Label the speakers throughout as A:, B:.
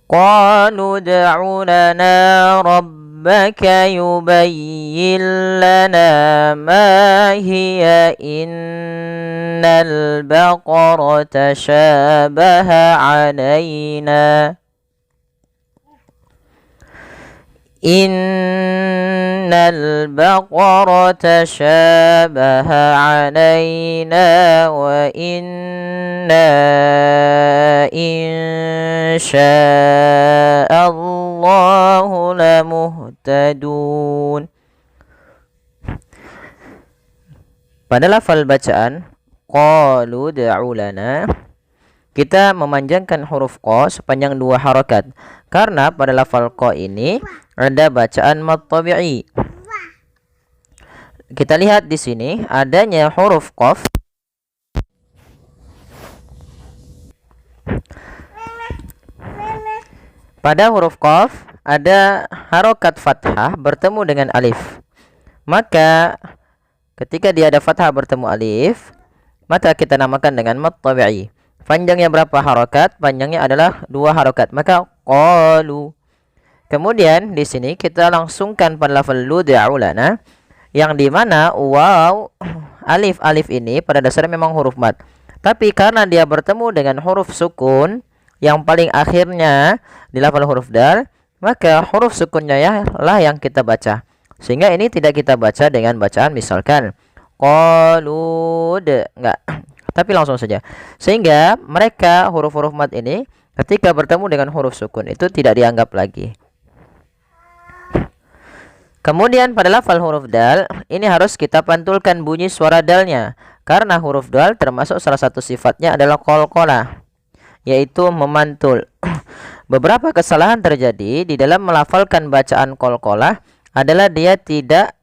A: قالوا ادع لنا ربك يبين لنا ما هي إن البقرة شابه علينا إن البقرة شابه علينا وإنا إن شاء الله لمهتدون. Pada lafal bacaan qalu da'u lana, kita memanjangkan huruf qa sepanjang 2 harakat karena pada lafal qa ini ada bacaan mad tabi'i. Kita lihat di sini adanya huruf qaf. Pada huruf qaf ada harokat fathah bertemu dengan alif. Maka ketika dia ada fathah bertemu alif, maka kita namakan dengan mad tabi'i. Panjangnya berapa harokat? Panjangnya adalah 2 harokat. Maka qalu. Kemudian di sini kita langsungkan pada lafal lud'u lana, yang di mana waw alif ini pada dasarnya memang huruf mad. Tapi karena dia bertemu dengan huruf sukun yang paling akhirnya di lafal huruf dal, maka huruf sukunnya lah yang kita baca. Sehingga ini tidak kita baca dengan bacaan misalkan qalud, enggak. Tapi langsung saja. Sehingga mereka huruf-huruf mad ini ketika bertemu dengan huruf sukun itu tidak dianggap lagi. Kemudian pada lafal huruf dal, ini harus kita pantulkan bunyi suara dalnya. Karena huruf dal termasuk salah satu sifatnya adalah qalqalah, yaitu memantul. Beberapa kesalahan terjadi di dalam melafalkan bacaan qalqalah adalah dia tidak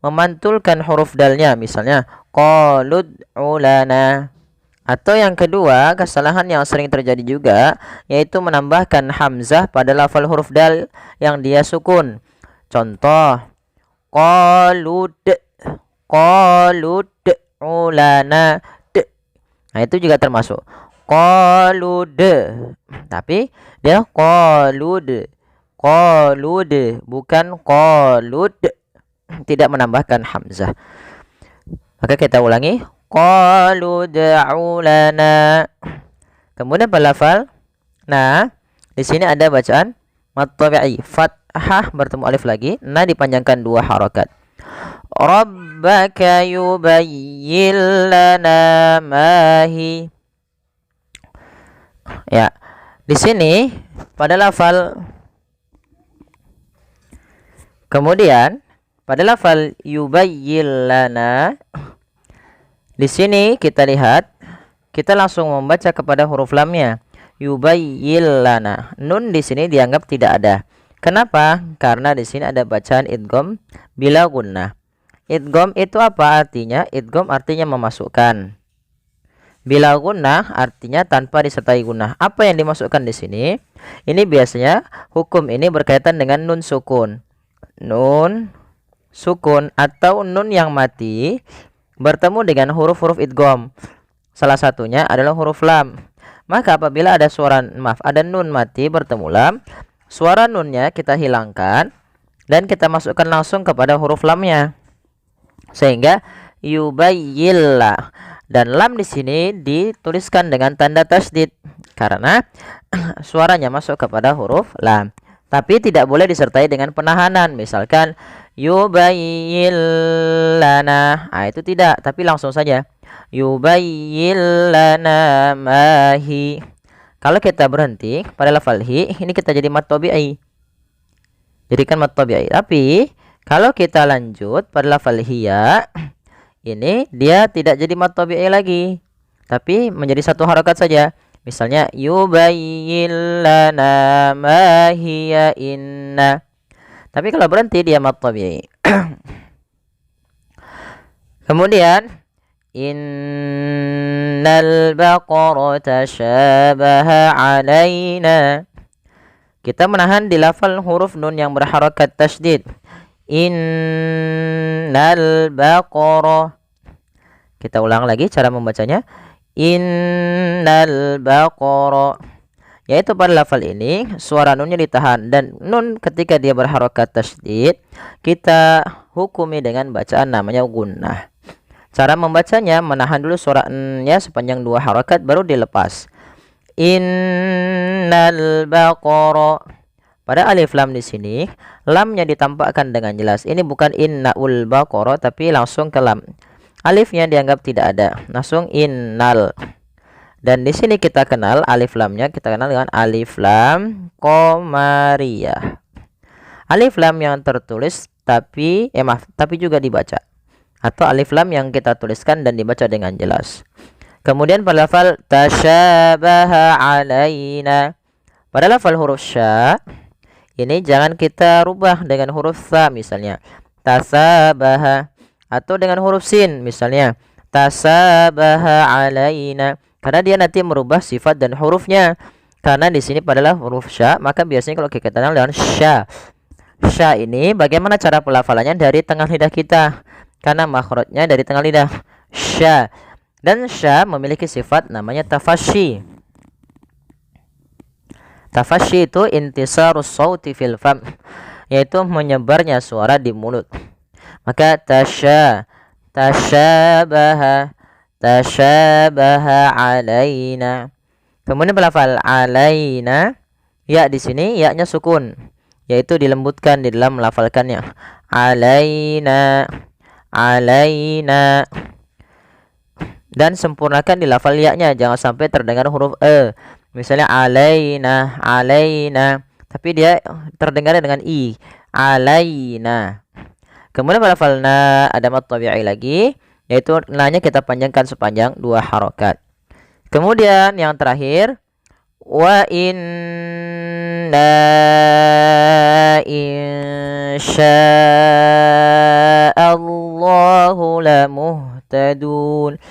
A: memantulkan huruf dalnya. Misalnya qalud ulana. Atau yang kedua, kesalahan yang sering terjadi juga yaitu menambahkan hamzah pada lafal huruf dal yang dia sukun. Contoh qalud ulana. Nah, itu juga termasuk qalud. Tapi dia qalud bukan qalud, tidak menambahkan hamzah. Maka kita ulangi qalud ulana. Kemudian pada lafal nah, di sini ada bacaan mad tabi'i, fathah bertemu alif lagi, nah dipanjangkan 2 harakat. Rabbaka yubayyin lana ma hi. Ya, di sini pada lafal, kemudian pada lafal yubayyin lana, di sini kita lihat, kita langsung membaca kepada huruf lamnya. Yubayyin lana. Nun di sini dianggap tidak ada. Kenapa? Karena di sini ada bacaan idgham bila gunnah. Idgham itu apa artinya? Idgham artinya memasukkan. Bila gunnah artinya tanpa disertai gunnah. Apa yang dimasukkan di sini? Ini biasanya hukum ini berkaitan dengan nun sukun. Nun sukun atau nun yang mati bertemu dengan huruf-huruf idgham. Salah satunya adalah huruf lam. Maka apabila ada ada nun mati bertemu lam, suara nunnya kita hilangkan dan kita masukkan langsung kepada huruf lamnya. Sehingga yubayyillah, dan lam di sini dituliskan dengan tanda tasdid karena suaranya masuk kepada huruf lam. Tapi tidak boleh disertai dengan penahanan. Misalkan yubayyillana. Nah, itu tidak, tapi langsung saja yubayyin lana ma hi. Kalau kita berhenti pada lafal hi, ini kita jadi mad tabi'i. Jadikan mad tabi'i. Tapi kalau kita lanjut pada lafal hiya, ini dia tidak jadi mad tabi'i lagi, tapi menjadi 1 harakat saja. Misalnya yubayyin lana ma hiya inna. Tapi kalau berhenti dia mad tabi'i. Kemudian innal baqarata syabaha alaina. Kita menahan di lafal huruf nun yang berharakat tasydid. Innal baqara. Kita ulang lagi cara membacanya. Innal baqara. Yaitu pada lafal ini suara nunnya ditahan, dan nun ketika dia berharokat tasydid kita hukumi dengan bacaan namanya gunnah. Cara membacanya, menahan dulu suara n-nya sepanjang 2 harokat baru dilepas. Innal baqara. Pada alif lam di sini lamnya ditampakkan dengan jelas. Ini bukan innaul baqara tapi langsung ke lam. Alifnya dianggap tidak ada, langsung innal. Dan di sini kita kenal alif lamnya, kita kenal dengan alif lam qamariyah. Alif lam yang tertulis tapi juga dibaca, atau alif lam yang kita tuliskan dan dibaca dengan jelas. Kemudian pada lafal tasyabaha alaina. Pada lafal huruf sya ini jangan kita rubah dengan huruf tha misalnya tasabaha, atau dengan huruf sin misalnya tasabaha alaina, karena dia nanti merubah sifat dan hurufnya. Karena di sini adalah huruf sya, maka biasanya kalau kita kenal dengan sya. Sya ini bagaimana cara pelafalannya dari tengah lidah kita, karena makhrajnya dari tengah lidah sya. Dan sya memiliki sifat namanya tafashi. Tafashi itu intisarus sauti fil fam, yaitu menyebarnya suara di mulut. Maka tasyabaha alaina. Kemudian pelafal alaina, ya di sini ya-nya sukun, yaitu dilembutkan di dalam melafalkannya. Alaina. Dan sempurnakan di lafal ya-nya, jangan sampai terdengar huruf e. Misalnya alaina, tapi dia terdengar dengan i. Alaina. Kemudian pada lafal na ada mad tabi'i lagi, yaitu na-nya kita panjangkan sepanjang 2 harokat. Kemudian yang terakhir wa inna insya'allahu lamuhtadun.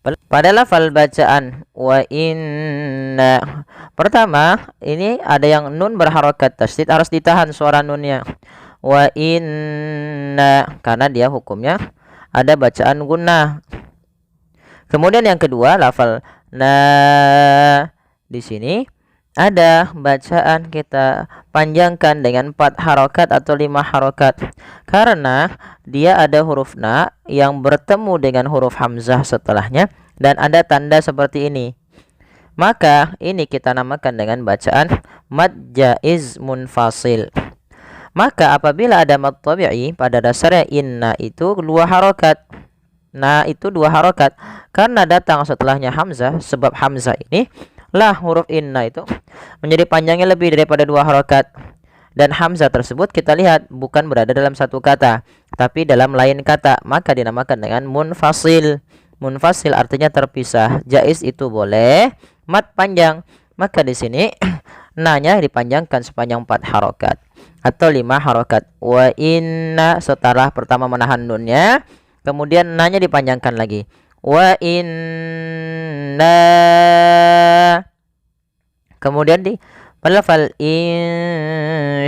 A: Pada lafal bacaan wa inna, pertama ini ada yang nun berharokat tasydid, harus ditahan suara nunnya. Wa inna, karena dia hukumnya ada bacaan gunnah. Kemudian yang kedua lafal na, di sini ada bacaan kita panjangkan dengan 4 harokat atau 5 harokat, karena dia ada huruf na yang bertemu dengan huruf hamzah setelahnya dan ada tanda seperti ini. Maka ini kita namakan dengan bacaan mad jaiz munfasil. Maka apabila ada mad tabi'i, pada dasarnya inna itu 2 harokat, na itu 2 harokat, karena datang setelahnya hamzah. Sebab hamzah ini lah huruf inna itu menjadi panjangnya lebih daripada 2 harokat, dan hamzah tersebut kita lihat bukan berada dalam satu kata tapi dalam lain kata, maka dinamakan dengan munfasil. Munfasil artinya terpisah. Jaiz itu boleh mad panjang, maka di sini na-nya dipanjangkan sepanjang 4 harokat atau 5 harokat. Wa inna, setelah pertama menahan nunnya, kemudian na-nya dipanjangkan lagi. Wa inna, kemudian di lafal insyaallah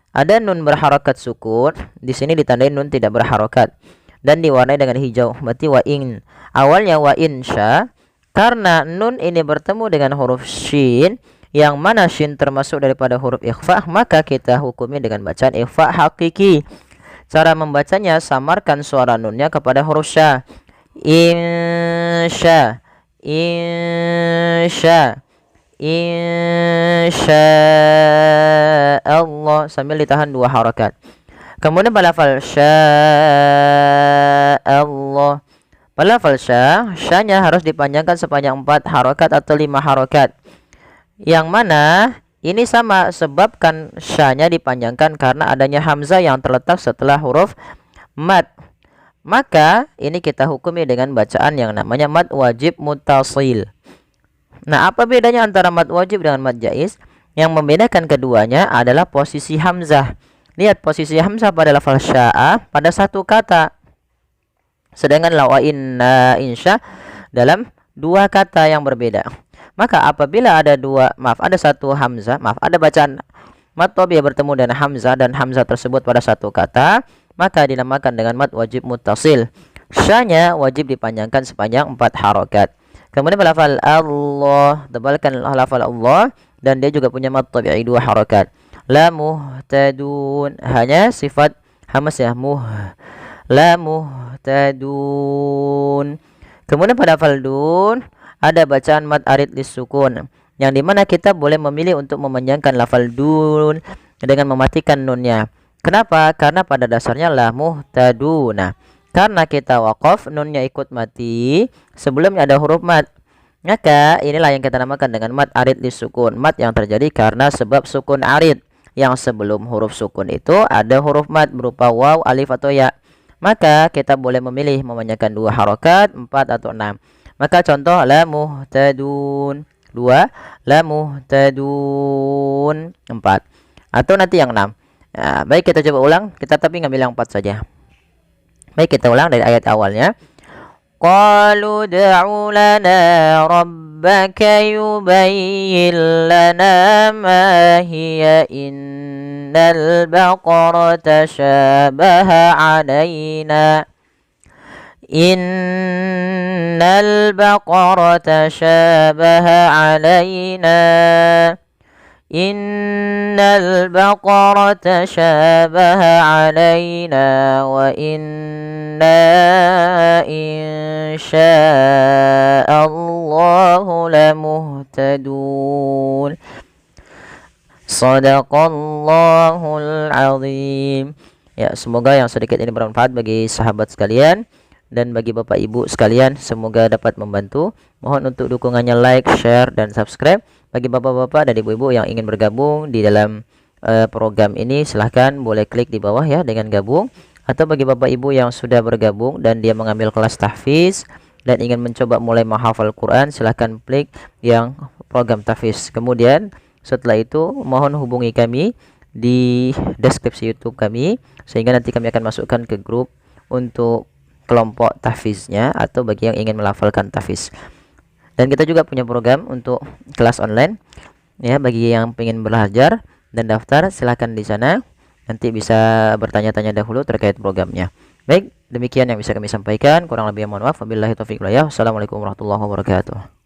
A: ada nun berharokat sukun. Di sini ditandai nun tidak berharokat dan diwarnai dengan hijau, berarti wa in. Awalnya wa insya, karena nun ini bertemu dengan huruf shin, yang mana shin termasuk daripada huruf ikhfa, maka kita hukumi dengan bacaan ikhfa hakiki. Cara membacanya, samarkan suara nunnya kepada huruf sya. Insya Allah, sambil ditahan 2 harokat. Kemudian pada lafal sya'allah, pada lafal sya-nya harus dipanjangkan sepanjang 4 harokat atau 5 harokat, yang mana ini sama sebabkan sya-nya dipanjangkan karena adanya hamzah yang terletak setelah huruf mad. Maka ini kita hukumi dengan bacaan yang namanya mad wajib muttasil. Nah, apa bedanya antara mad wajib dengan mad jaiz? Yang membedakan keduanya adalah posisi hamzah. Lihat posisi hamzah pada lafal sya'a pada satu kata, sedangkan la wa inna insya dalam 2 kata yang berbeda. Maka apabila ada satu hamzah, ada bacaan mad tabi'i bertemu dengan hamzah dan hamzah tersebut pada satu kata, maka dinamakan dengan mad wajib muttasil. Sya-nya wajib dipanjangkan sepanjang 4 harokat. Kemudian pada lafal Allah, tebalkan lafal Allah, dan dia juga punya mad tabi'i 2 harakat. La muhtadun, hanya sifat hamas ya, la muhtadun. Kemudian pada lafal dun ada bacaan mad arid lisukun, yang dimana kita boleh memilih untuk memanjangkan lafal dun dengan mematikan nunnya. Kenapa? Karena pada dasarnya la muhtaduna. Karena kita waqaf, nunnya ikut mati, sebelumnya ada huruf mad. Maka inilah yang kita namakan dengan mad arid lisukun. Mad yang terjadi karena sebab sukun arid, yang sebelum huruf sukun itu ada huruf mad berupa waw, alif atau ya. Maka kita boleh memilih memanjangkan 2 harokat, 4 atau 6. Maka contoh la muhtadun 2, la muhtadun 4, atau nanti yang 6. Nah, baik, kita coba ulang. Kita tapi ngambil yang 4 saja. Baik, kita ulang dari ayat awalnya. Qalu da'u lana rabbaka yubayyin lana ma hiya innal baqarata shabaha alaina. Innal baqarata shabaha alaina. Innal baqarata shabaha alaina wa inna insya'allahu lamuhtadun. Shadaqallahul azim. Ya, semoga yang sedikit ini bermanfaat bagi sahabat sekalian dan bagi Bapak Ibu sekalian, semoga dapat membantu. Mohon untuk dukungannya like, share, dan subscribe. Bagi bapak-bapak dan ibu-ibu yang ingin bergabung di dalam program ini, silahkan boleh klik di bawah ya dengan gabung. Atau bagi bapak ibu yang sudah bergabung dan dia mengambil kelas tahfiz dan ingin mencoba mulai menghafal Quran, silahkan klik yang program tahfiz. Kemudian setelah itu mohon hubungi kami di deskripsi YouTube kami, sehingga nanti kami akan masukkan ke grup untuk kelompok tahfiznya atau bagi yang ingin melafalkan tahfiz. Dan kita juga punya program untuk kelas online ya, bagi yang ingin belajar dan daftar silahkan di sana, nanti bisa bertanya-tanya dahulu terkait programnya. Baik, demikian yang bisa kami sampaikan, kurang lebih mohon maaf. Wabillahi taufiq wal hidayah. Assalamualaikum warahmatullahi wabarakatuh.